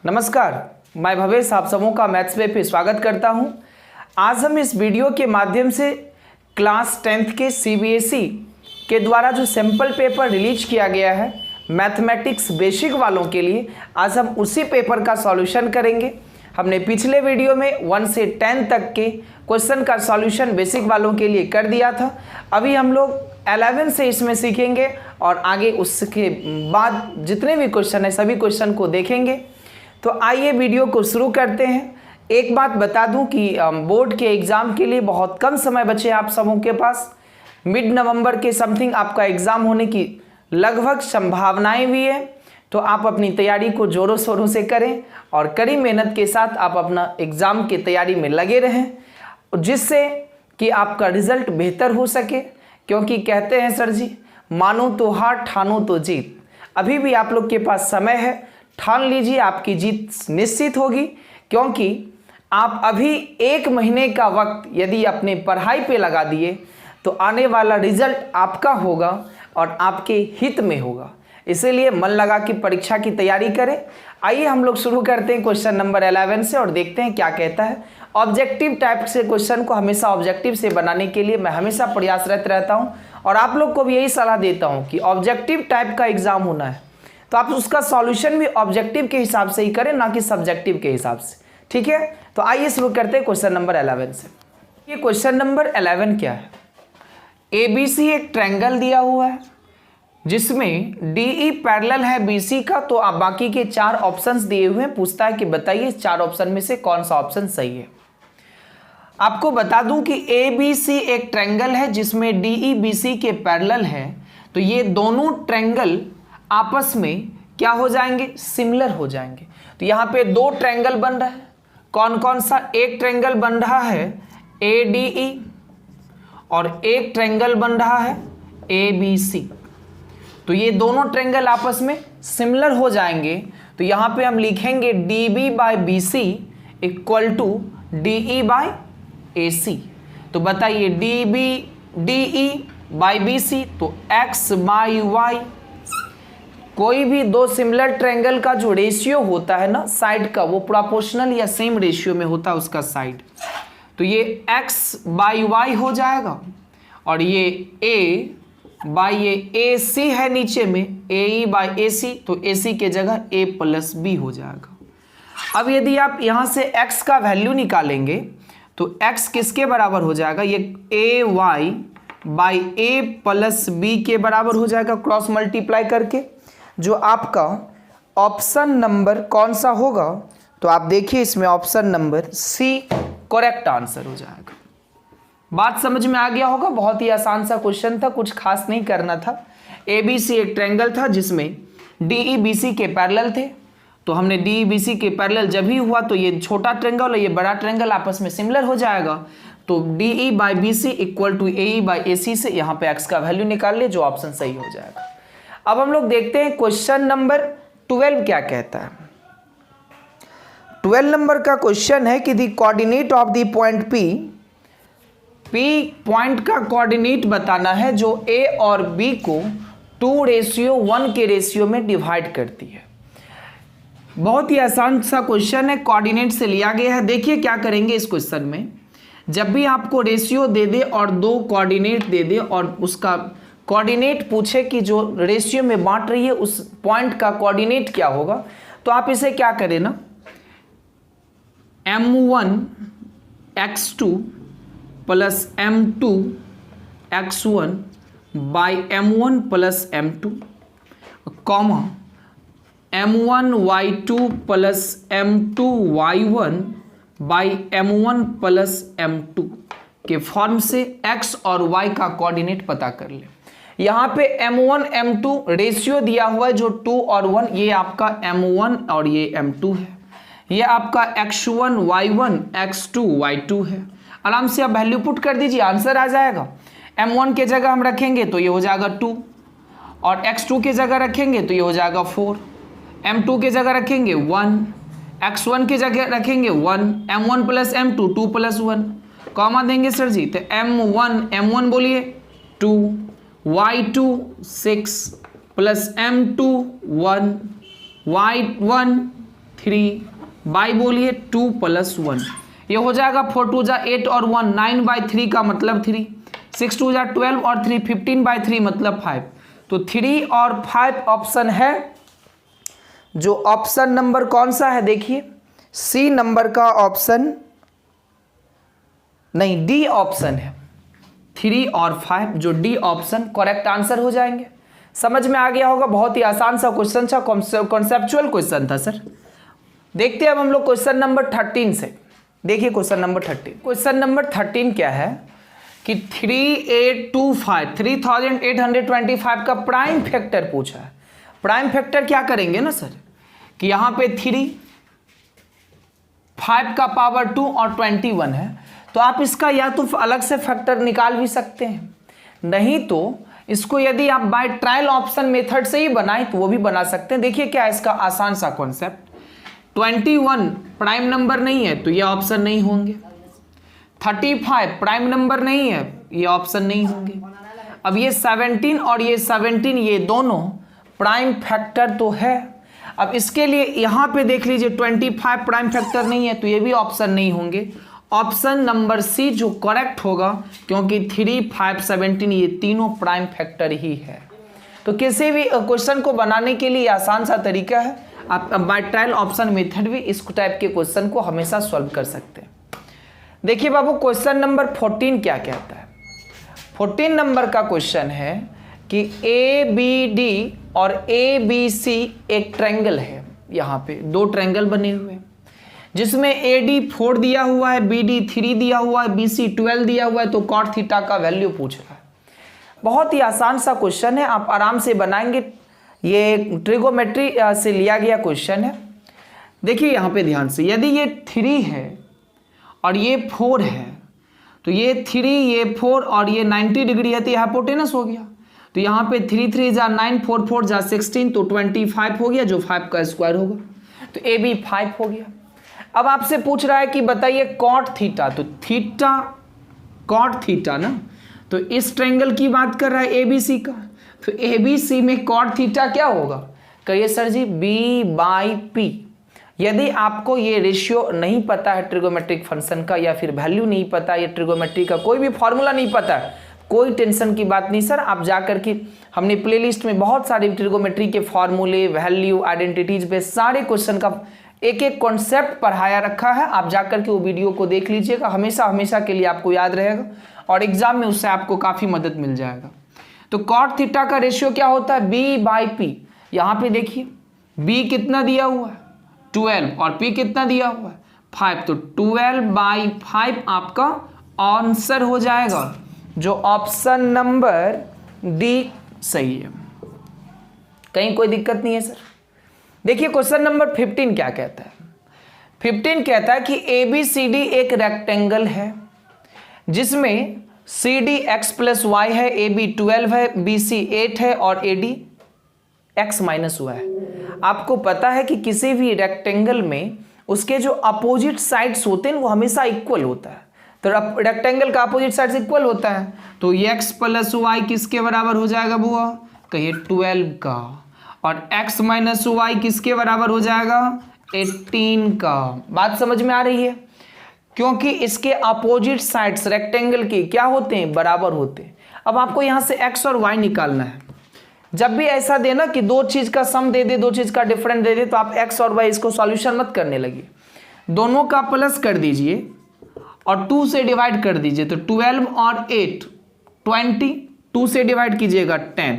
नमस्कार, मैं भवेश आप सबों का मैथ्स पे स्वागत करता हूं। आज हम इस वीडियो के माध्यम से क्लास 10th के सीबीएसई के द्वारा जो सैम्पल पेपर रिलीज किया गया है मैथमेटिक्स बेसिक वालों के लिए, आज हम उसी पेपर का सॉल्यूशन करेंगे। हमने पिछले वीडियो में 1 से 10 तक के क्वेश्चन का सॉल्यूशन बेसिक वालों के लिए कर दिया था। अभी हम लोग 11 से इसमें सीखेंगे और आगे उसके बाद जितने भी क्वेश्चन है सभी क्वेश्चन को देखेंगे। तो आइए वीडियो को शुरू करते हैं। एक बात बता दूं कि बोर्ड के एग्ज़ाम के लिए बहुत कम समय बचे आप सबों के पास। मिड नवंबर के समथिंग आपका एग्ज़ाम होने की लगभग संभावनाएं भी है। तो आप अपनी तैयारी को ज़ोरों शोरों से करें और कड़ी मेहनत के साथ आप अपना एग्ज़ाम की तैयारी में लगे रहें, जिससे कि आपका रिज़ल्ट बेहतर हो सके। क्योंकि कहते हैं सर जी, मानो तो हार ठानो तो जीत। अभी भी आप लोग के पास समय है, ठान लीजिए, आपकी जीत निश्चित होगी। क्योंकि आप अभी 1 महीने का वक्त यदि अपने पढ़ाई पे लगा दिए तो आने वाला रिजल्ट आपका होगा और आपके हित में होगा। इसीलिए मन लगा कि परीक्षा की तैयारी करें। आइए हम लोग शुरू करते हैं क्वेश्चन नंबर 11 से और देखते हैं क्या कहता है। ऑब्जेक्टिव टाइप से क्वेश्चन को हमेशा ऑब्जेक्टिव से बनाने के लिए मैं हमेशा प्रयासरत रहता हूं और आप लोग को भी यही सलाह देता हूं कि ऑब्जेक्टिव टाइप का एग्जाम होना है तो आप उसका सॉल्यूशन भी ऑब्जेक्टिव के हिसाब से ही करें, ना कि सब्जेक्टिव के हिसाब से। ठीक है, तो आइए शुरू करते हैं क्वेश्चन नंबर 11 से। ये क्वेश्चन नंबर 11 क्या है? ABC एक ट्रायंगल दिया हुआ है जिसमें DE पैरेलल है BC का। तो आप बाकी के 4 ऑप्शंस दिए हुए हैं। पूछता है कि बताइए इस 4 ऑप्शन में से कौन सा ऑप्शन सही है। आपको बता दूं कि ABC एक ट्रायंगल है जिसमें DE BC के पैरेलल है। तो ये दोनों ट्रायंगल आपस में क्या हो जाएंगे? सिमिलर हो जाएंगे। तो यहाँ पे 2 ट्रायंगल बन रहा है। कौन कौन सा? एक ट्रायंगल बन रहा है ADE और एक ट्रायंगल बन रहा है ABC। तो ये दोनों ट्रायंगल आपस में सिमिलर हो जाएंगे। तो यहाँ पे हम लिखेंगे DB by BC equal to DE by AC। तो बताइए DE बाई BC तो X बाई Y। कोई भी 2 सिमिलर ट्रायंगल का जो रेशियो होता है ना साइड का, वो प्रोपोर्शनल या सेम रेशियो में होता है उसका साइड। तो ये X बाई Y हो जाएगा और ये A बाई ये AC है नीचे में AE बाई AC, तो AC के जगह A प्लस B हो जाएगा। अब यदि आप यहाँ से X का वैल्यू निकालेंगे तो X किसके बराबर हो जाएगा? ये AY by A plus B के बराबर हो जाएगा क्रॉस मल्टीप्लाई करके। जो आपका ऑप्शन नंबर कौन सा होगा? तो आप देखिए इसमें option number C correct answer हो जाएगा। बात समझ में आ गया होगा। बहुत ही आसान सा क्वेश्चन था, कुछ खास नहीं करना था। ABC एक ट्रायंगल था जिसमें DE BC के पैरेलल थे। तो हमने DE BC के पैरेलल जब ही हुआ तो ये छोटा ट्रायंगल और ये बड़ा ट्रायंगल आपस में सिमिलर हो जाएगा। तो DE by BC equal to AE by AC से यहाँ पे X का वैल्यू निकाल लिए, जो ऑप्शन सही हो जाएगा। अब हम लोग देखते हैं क्वेश्चन नंबर 12 क्या कहता है। 12 नंबर का क्वेश्चन है कि the coordinate of the point P point का कोऑर्डिनेट बताना है जो A और B को 2:1 के रेशियो में डिवाइड करती है। बहुत ही आसान सा क्वेश्चन है, कोऑर्डिनेट से लिया गया है। देखिए क्या करेंगे इस क्वेश्चन में। जब भी आपको रेशियो दे दे और 2 कोऑर्डिनेट दे दे और उसका कोऑर्डिनेट पूछे कि जो रेशियो में बांट रही है उस पॉइंट का कोऑर्डिनेट क्या होगा, तो आप इसे क्या करें ना, M1 x2 plus M2 x1 by M1 plus M2 comma M1 y2 plus M2 y1 by M1 plus M2 के फॉर्म से x और y का कोऑर्डिनेट पता कर ले। यहाँ पे M1 M2 रेशियो दिया हुआ है जो 2 और 1, ये आपका M1 और ये M2 है। ये आपका x1 y1 x2 y2 है। आराम से आप वैल्यू पुट कर दीजिए, आंसर आ जाएगा। M1 के जगह हम रखेंगे तो ये हो जाएगा 2 और x2 के जगह रखेंगे तो ये हो जाएगा 4, M2 के जगह रखेंगे 1, x1 के जगह रखेंगे 1, M1 plus M2 2 plus 1, comma देंगे सर जी। तो M1 बोलिए 2, y2 6 plus M2 1, y1 3 by बोलिए 2 + 1, ये हो जाएगा 4 2 जा 8 और 1 9/3 का मतलब 3, 6 2 जा 12 और 3 15/3 मतलब 5। तो 3 और 5 ऑप्शन है। जो ऑप्शन नंबर कौन सा है देखिए, सी नंबर का ऑप्शन नहीं, डी ऑप्शन है। 3 और 5 जो डी ऑप्शन करेक्ट आंसर हो जाएंगे। समझ में आ गया होगा, बहुत ही आसान सा क्वेश्चन था, कॉन्सेप्चुअल क्वेश्चन था सर। देखते हैं अब हम लोग क्वेश्चन नंबर 13 से। देखिए क्वेश्चन नंबर 13, क्वेश्चन नंबर 13 क्या है कि 3825 का प्राइम फैक्टर पूछा है। प्राइम फैक्टर क्या करेंगे ना सर कि यहां पे 3 5 का पावर 2 और 21 है, तो आप इसका या तो अलग से फैक्टर निकाल भी सकते हैं, नहीं तो इसको यदि आप बाय ट्रायल ऑप्शन मेथड से ही बनाएं तो वो भी बना सकते हैं। देखिए क्या है इसका आसान सा कॉन्सेप्ट, 21 प्राइम नंबर नहीं है तो ये ऑप्शन नहीं होंगे, 35 प्राइम नंबर नहीं है, ये ऑप्शन नहीं होंगे। अब ये 17 और ये 17 ये दोनों प्राइम फैक्टर तो है। अब इसके लिए यहां पे देख लीजिए 25 प्राइम फैक्टर नहीं है तो ये भी ऑप्शन नहीं होंगे। ऑप्शन नंबर सी जो करेक्ट होगा, क्योंकि 3 5 17 ये तीनों प्राइम फैक्टर ही है। तो किसी भी क्वेश्चन को बनाने के लिए आसान सा तरीका है, आप बाय ट्रायल ऑप्शन मेथड भी इस टाइप के क्वेश्चन को हमेशा सॉल्व कर सकते हैं। देखिए बाबू क्वेश्चन नंबर 14 क्या कहता है। 14 नंबर का क्वेश्चन है कि ए बी डी और ए बी सी एक ट्रायंगल है। यहाँ पे दो ट्रायंगल बने हुए हैं जिसमें ए डी 4 दिया हुआ है, बी डी 3 दिया हुआ है, बी सी 12 दिया हुआ है। तो कॉट थीटा का वैल्यू पूछ रहा है। बहुत ही आसान सा क्वेश्चन है, आप आराम से बनाएंगे। ये ट्रिगोमेट्री से लिया गया क्वेश्चन है। देखिए यहाँ पे ध्यान से, यदि ये 3 है और ये 4 है तो ये 3 ये 4 और ये 90 डिग्री है तो ये हाइपोटेनस हो गया। तो यहाँ पे 3 3 जा 9, 4 4 जा 16 तो 25 हो गया, जो 5 का स्क्वायर होगा। तो ए बी 5 हो गया। अब आपसे पूछ रहा है कि बताइए कॉट थीटा, तो थीटा कॉट थीटा ना, तो इस ट्रायंगल की बात कर रहा है एबीसी का। तो एबीसी में कॉट थीटा क्या होगा, कहिए सर जी b/p। यदि आपको ये रेशियो नहीं पता है ट्रिगोमेट्रिक फंक्शन का, या फिर वैल्यू नहीं पता, या ट्रिगोमेट्री का कोई भी फॉर्मूला नहीं पता है, कोई टेंशन की बात नहीं सर। आप जाकर के हमने प्लेलिस्ट में बहुत सारे ट्रिगोमेट्री के फॉर्मूले, वैल्यू, आइडेंटिटीज पे सारे क्वेश्चन का एक एक कॉन्सेप्ट पढ़ाया रखा है। आप जाकर के वो वीडियो को देख लीजिएगा, हमेशा हमेशा के लिए आपको याद रहेगा और एग्जाम में उससे आपको काफ़ी मदद मिल जाएगा। तो कॉट थीटा का रेशियो क्या होता है, b/p। यहाँ पे देखिए b कितना दिया हुआ है 12 और p कितना दिया हुआ है 5, तो 12/5 आपका आंसर हो जाएगा, जो ऑप्शन नंबर डी सही है। कहीं कोई दिक्कत नहीं है सर। देखिए क्वेश्चन नंबर 15 क्या कहता है। 15 कहता है कि ABCD एक रेक्टेंगल है जिसमें CD x+y है, AB 12 है, BC 8 है और AD x-y है। आपको पता है कि किसी भी रेक्टेंगल में उसके जो अपोजिट साइड्स होते हैं वो हमेशा इक्वल होता है। तो रेक्टेंगल का अपोजिट साइड्स इक्वल होता है, तो x+y किसके बराबर हो जाएगा बुआ, कहिए 12 का, और x-y किसके बराबर हो जाएगा 18 का। बात समझ में आ रही है, क्योंकि इसके अपोजिट साइड्स रेक्टेंगल के क्या होते हैं, बराबर होते हैं। अब आपको यहाँ से x और y निकालना है। जब भी ऐसा देना कि दो चीज का सम दे दे, दो चीज का डिफरेंट दे दे, तो आप x और y इसको सॉल्यूशन मत करने लगिए, दोनों का प्लस कर दीजिए और 2 से डिवाइड कर दीजिए। तो 12 और 8 20, 2 से डिवाइड कीजिएगा 10,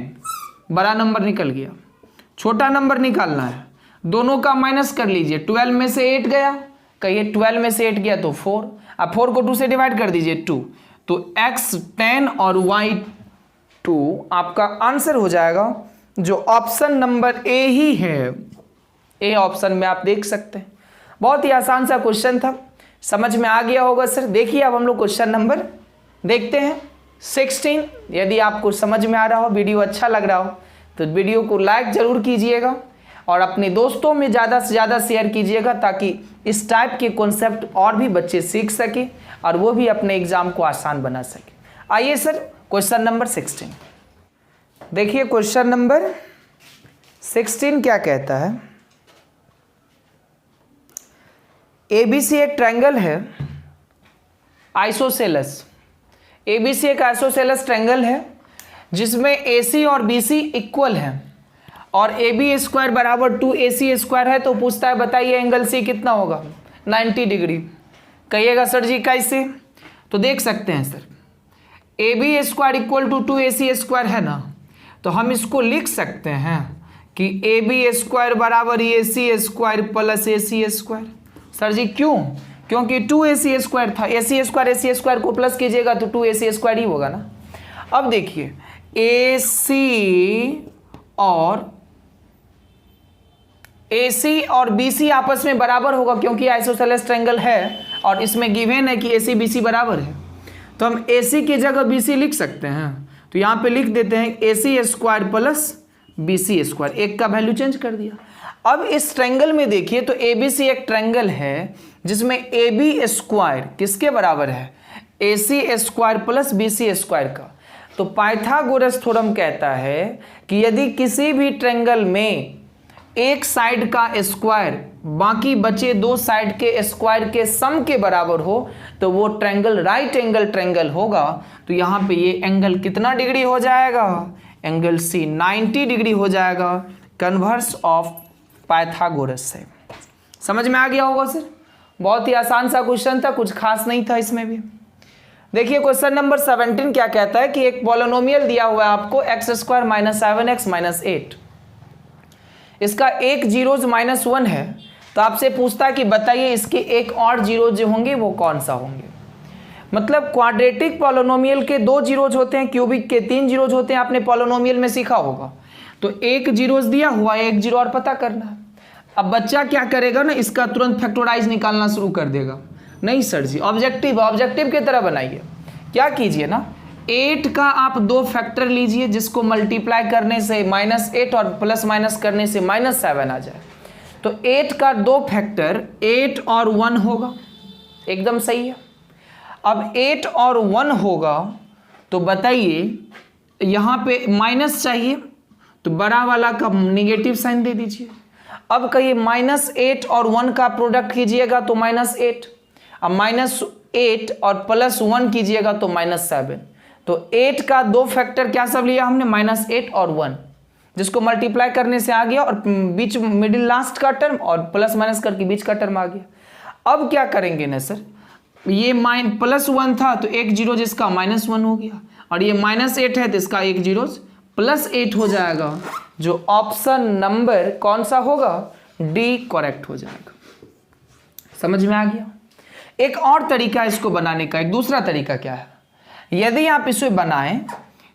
बड़ा नंबर निकल गया। छोटा नंबर निकालना है, दोनों का माइनस कर लीजिए। 12 में से 8 गया, कहिए 12 में से 8 गया तो 4। अब 4 को 2 से डिवाइड कर दीजिए 2, तो x 10 और y 2 आपका आंसर हो जाएगा, जो ऑप्शन नंबर ए ही है। ए ऑप्शन में आप देख सकते हैं। बहुत ही आसान सा क्वेश्चन था, समझ में आ गया होगा सर। देखिए अब हम लोग क्वेश्चन नंबर देखते हैं 16। यदि आपको समझ में आ रहा हो, वीडियो अच्छा लग रहा हो, तो वीडियो को लाइक जरूर कीजिएगा और अपने दोस्तों में ज़्यादा से ज़्यादा शेयर कीजिएगा, ताकि इस टाइप के कॉन्सेप्ट और भी बच्चे सीख सके और वो भी अपने एग्जाम को आसान बना सके। आइए सर क्वेश्चन नंबर 16 देखिए। क्वेश्चन नंबर 16 क्या कहता है ABC एक ट्रायंगल है आइसोसेलस। ABC एक आइसोसेलस ट्रायंगल है जिसमें AC और BC इक्वल है और AB स्क्वायर बराबर 2AC स्क्वायर है। तो पूछता है बताइए एंगल C कितना होगा? 90 डिग्री। कहिएगा सर जी कैसे? तो देख सकते हैं sir, AB square equal to 2AC square है ना, तो हम इसको लिख सकते हैं कि AB स्क्वायर बराबर AC square plus AC square. Sir ji क्यों? क्योंकि 2AC स्क्वायर था, AC स्क्वायर को प्लस कीजिएगा तो 2AC स्क्वायर ही होगा ना। अब देखिए AC और BC आपस में बराबर होगा क्योंकि आइसोसेलेस ट्रायंगल है और इसमें गिवन है कि AC BC बराबर है। तो हम AC की जगह BC लिख सकते हैं। तो यहाँ पे लिख देते हैं AC square plus BC square, एक का वैल्यू चेंज कर दिया। अब इस ट्रायंगल में देखिए तो ABC एक ट्रायंगल है जिसमें AB स्क्वायर किसके बराबर है? AC square plus BC square का। तो पाइथागोरस थ्योरम कहता है कि यदि किसी भी ट्रायंगल में एक साइड का स्क्वायर बाकी बचे दो साइड के स्क्वायर के सम के बराबर हो तो वो ट्रायंगल राइट एंगल ट्रायंगल होगा। तो यहाँ पे ये एंगल कितना डिग्री हो जाएगा? एंगल C 90 डिग्री हो जाएगा, कन्वर्स ऑफ पाइथागोरस से। समझ में आ गया होगा सर? बहुत ही आसान सा क्वेश्चन था, कुछ खास नहीं था इसमें भी। देखिए क्वेश्चन नंबर 17 क्या कहता है कि एक पॉलिनोमियल दिया हुआ है आपको x square minus 7x minus 8, इसका एक जीरोज -1 है। तो आपसे पूछता है कि बताइए इसके एक और जीरो जो होंगे वो कौन सा होंगे। मतलब क्वाड्रेटिक पॉलिनोमियल के 2 जीरोज होते हैं, क्यूबिक के 3 जीरोज होते हैं, आपने पॉलिनोमियल में सीखा होगा। तो एक जीरोज दिया हुआ है, एक जीरो और पता करना है। अब बच्चा क्या करेगा ना, इसका तुरंत फैक्टराइज निकालना शुरू कर देगा। नहीं सर जी, ऑब्जेक्टिव की तरह बनाइए। क्या कीजिए ना, 8 का आप 2 फैक्टर लीजिए जिसको मल्टीप्लाई करने से -8 और प्लस माइनस करने से -7 आ जाए। तो 8 का 2 फैक्टर 8 और 1 होगा, एकदम सही है। अब 8 और 1 होगा तो बताइए यहाँ पे माइनस चाहिए तो बड़ा वाला का नेगेटिव साइन दे दीजिए। अब कहिए -8 और 1 का प्रोडक्ट कीजिएगा तो -8, अब -8 और +1 कीजिएगा तो -7। तो 8 का 2 फैक्टर क्या सब लिया हमने? -8 और 1, जिसको मल्टीप्लाई करने से आ गया और बीच मिडिल लास्ट का टर्म और प्लस माइनस करके बीच का टर्म आ गया। अब क्या करेंगे ना सर, ये +1 था तो एक जीरो जिसका -1 हो गया और ये -8 है तो इसका एक जीरो +8 हो जाएगा। जो ऑप्शन नंबर कौन सा होगा? डी करेक्ट हो जाएगा। समझ में आ गया? एक और तरीका इसको बनाने का, एक दूसरा तरीका क्या है, यदि आप इसे बनाएं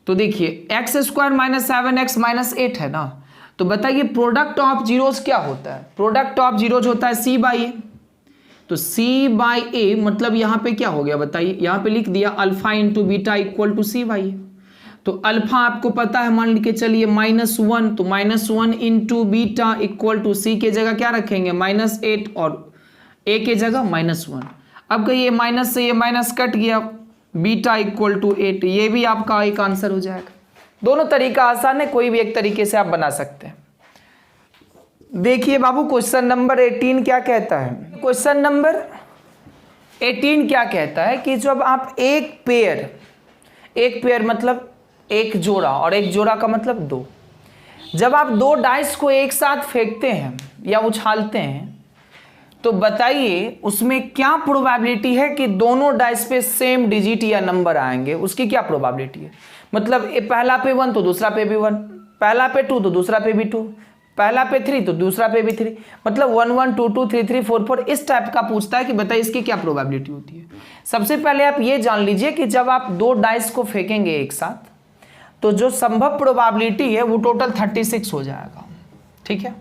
तो देखिए x square minus 7x minus 8 है ना, तो बताइए प्रोडक्ट ऑफ जीरोज क्या होता है? प्रोडक्ट ऑफ जीरोज होता है C/A। तो C/A मतलब यहाँ पे क्या हो गया बताइए? यहाँ पे लिख दिया alpha into beta equal to C/A। तो अल्फा आपको पता है, मान के चलिए -1, तो -1 into beta equal to C के जगह क्या रखेंगे? -8 और A के जगह -1। अब कहिए माइनस से ये माइनस कट गया, बीटा इक्वल टू 8, ये भी आपका एक आंसर हो जाएगा। दोनों तरीका आसान है, कोई भी एक तरीके से आप बना सकते हैं। देखिए बाबू क्वेश्चन नंबर 18 क्या कहता है? क्वेश्चन नंबर 18 क्या कहता है कि जब आप एक पेयर मतलब एक जोड़ा, और एक जोड़ा का मतलब 2, जब आप 2 डाइस को एक साथ फेंकते हैं या उछालते हैं तो बताइए उसमें क्या प्रोबेबिलिटी है कि दोनों डाइस पे सेम डिजिट या नंबर आएंगे? उसकी क्या प्रोबेबिलिटी है? मतलब पहला पे 1 तो दूसरा पे भी 1, पहला पे 2 तो दूसरा पे भी 2, पहला पे 3 तो दूसरा पे भी 3, मतलब 1 1 2 2 3 3 4 4 इस टाइप का पूछता है कि बताइए इसकी क्या प्रोबेबिलिटी होती है। सबसे पहले आप ये जान लीजिए कि जब आप 2 डाइस को फेंकेंगे एक साथ तो जो संभव प्रोबेबिलिटी है वो टोटल 36 हो जाएगा। ठीक है,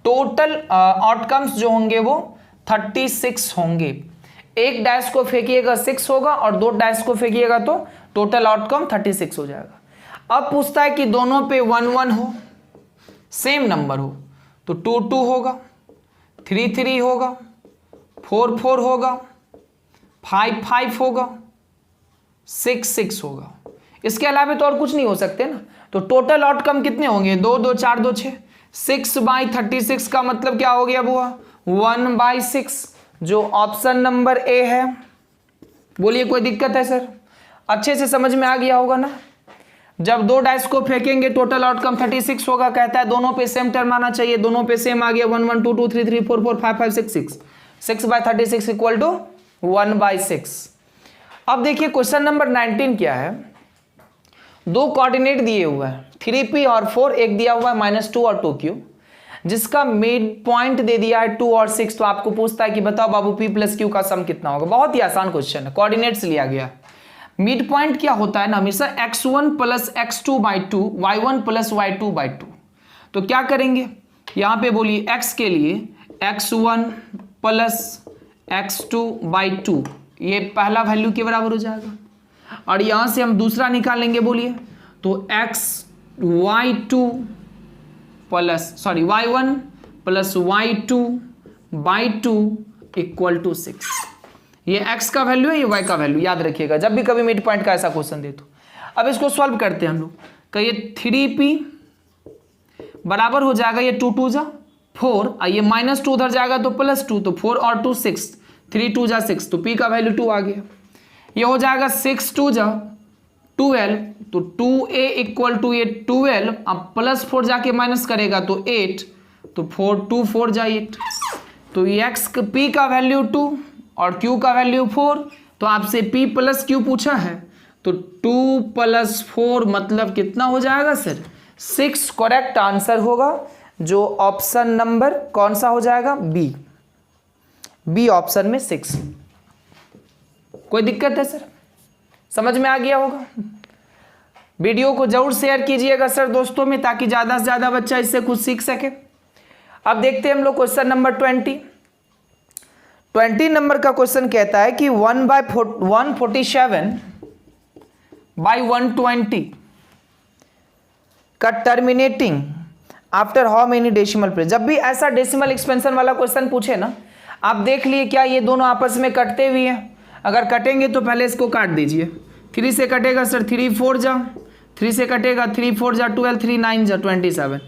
टोटल आउटकम्स जो होंगे वो 36 होंगे। एक डैश को फेंकिएगा 6 होगा और 2 डैश को फेंकिएगा तो टोटल आउटकम 36 हो जाएगा। अब पूछता है कि दोनों पे 1 1 हो, सेम नंबर हो, तो 2 2 होगा, 3 3 होगा, 4 4 होगा, 5 5 होगा, 6 6 होगा। इसके अलावा तो और कुछ नहीं हो सकते ना। तो टोटल आउटकम कितने होंगे? 2 2 4 2 6, 6/36 का मतलब क्या हो गया बुआ? 1/6। जो ऑप्शन नंबर ए है। बोलिए कोई दिक्कत है सर? अच्छे से समझ में आ गया होगा ना? जब दो डाइस को फेंकेंगे टोटल आउटकम 36 होगा, कहता है दोनों पे सेम टर्म आना चाहिए, दोनों पे सेम आ गया 1 1 2 2 3 3 4 4 5 5 6 6 6/36 इक्वल टू 1/6। अब देखिए क्वेश्चन नंबर 19 क्या है, दो कोऑर्डिनेट दिए हुए हैं 3p और 4, एक दिया हुआ है -2 और 2q, जिसका मिड पॉइंट दे दिया है 2 और 6। तो आपको पूछता है कि बताओ बाबू p प्लस q का सम कितना होगा। बहुत ही आसान क्वेश्चन है, कोऑर्डिनेट्स लिया गया। मिड पॉइंट क्या होता है ना, हमेशा x1 plus x2/2 y1 plus y2/2। तो क्या करेंगे यहां पे, बोलिए x के लिए x1 प्लस x2/2, ये पहला वैल्यू के बराबर हो जाएगा, और यहां से हम दूसरा निकालेंगे, बोलिए तो y1 plus y2/2 equal to 6। ये x का वैल्यू है, ये y का वैल्यू, याद रखिएगा जब भी कभी मिड पॉइंट का ऐसा क्वेश्चन दे तो। अब इसको सॉल्व करते हैं हम लोग, कहिए 3p बराबर हो जाएगा, ये 2 2 जा 4, ये -2 उधर जाएगा तो +2, तो 4 और 2 6, 3 2 जा 6, तो p का वैल्यू 2 आ गया। ये हो जाएगा 6 2 जा 12, तो 2a इक्वल टू ये 12, अब +4 जाके माइनस करेगा तो 8, तो 4 2 4 जा 8, तो x p का वैल्यू 2 और q का वैल्यू 4। तो आपसे p प्लस q पूछा है, तो 2 + 4 मतलब कितना हो जाएगा सर? 6 करेक्ट आंसर होगा, जो ऑप्शन नंबर कौन सा हो जाएगा? बी ऑप्शन में 6। कोई दिक्कत है सर? समझ में आ गया होगा? वीडियो को जरूर शेयर कीजिएगा सर दोस्तों में, ताकि ज़्यादा से ज़्यादा बच्चा इससे कुछ सीख सके। अब देखते हैं हम लोग क्वेश्चन नंबर 20 नंबर का क्वेश्चन कहता है कि 1/147/120 का terminating after how many decimal place. जब भी ऐसा डेसिमल एक्सपेंशन वाला क्वेश्चन पूछे ना, आप देख लिए क्या ये दोनों आपस में कटते हुए हैं। अगर कटेंगे तो पहले इसको काट दीजिए। 3 से कटेगा सर 3 4 जा, 3 से कटेगा 3 4 जा 12, 3 9 जा 27,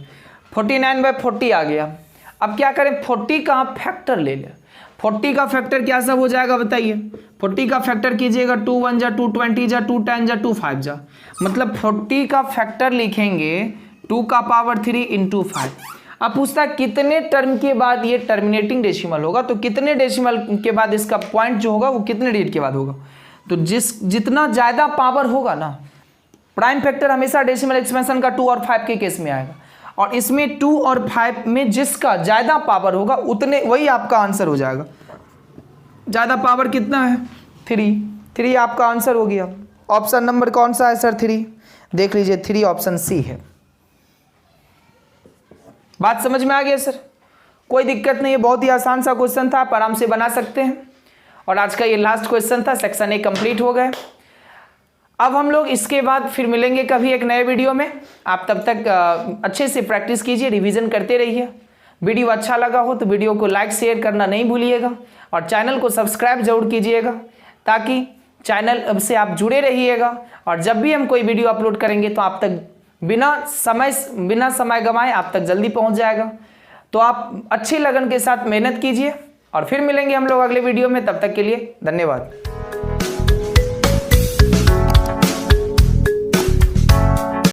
49/40 आ गया। अब क्या करें, 40 का फैक्टर ले लें। 40 का फैक्टर क्या सब हो जाएगा बताइए? 40 का फैक्टर कीजिएगा 2 1 जा 2 20 जा 2 10 जा 2 5 जा, मतलब 40 का फैक्टर लिखेंगे 2 का पावर 3 × 5। अब पूछता है कितने टर्म के बाद ये टर्मिनेटिंग डेसिमल होगा, तो कितने डेसिमल के बाद इसका पॉइंट जो होगा वो कितने डिजिट के बाद होगा। तो जितना ज़्यादा पावर होगा ना, प्राइम फैक्टर हमेशा डेसिमल एक्सपेंशन का 2 और 5 के केस में आएगा, और इसमें 2 और 5 में जिसका ज़्यादा पावर होगा उतने वही आपका आंसर हो जाएगा। ज़्यादा पावर कितना है? 3 आपका आंसर हो गया। ऑप्शन नंबर कौन सा है सर? 3। देख लीजिए 3 ऑप्शन सी है। बात समझ में आ गया सर? कोई दिक्कत नहीं है, बहुत ही आसान सा क्वेश्चन था, आप आराम से बना सकते हैं। और आज का ये लास्ट क्वेश्चन था, सेक्शन ए कंप्लीट हो गए। अब हम लोग इसके बाद फिर मिलेंगे कभी एक नए वीडियो में। आप तब तक अच्छे से प्रैक्टिस कीजिए, रिवीजन करते रहिए। वीडियो अच्छा लगा हो तो वीडियो को लाइक शेयर करना नहीं भूलिएगा, और चैनल को सब्सक्राइब जरूर कीजिएगा, ताकि चैनल से आप जुड़े रहिएगा, और जब भी हम कोई वीडियो अपलोड करेंगे तो आप तक बिना समय गंवाए आप तक जल्दी पहुंच जाएगा। तो आप अच्छी लगन के साथ मेहनत कीजिए, और फिर मिलेंगे हम लोग अगले वीडियो में। तब तक के लिए धन्यवाद।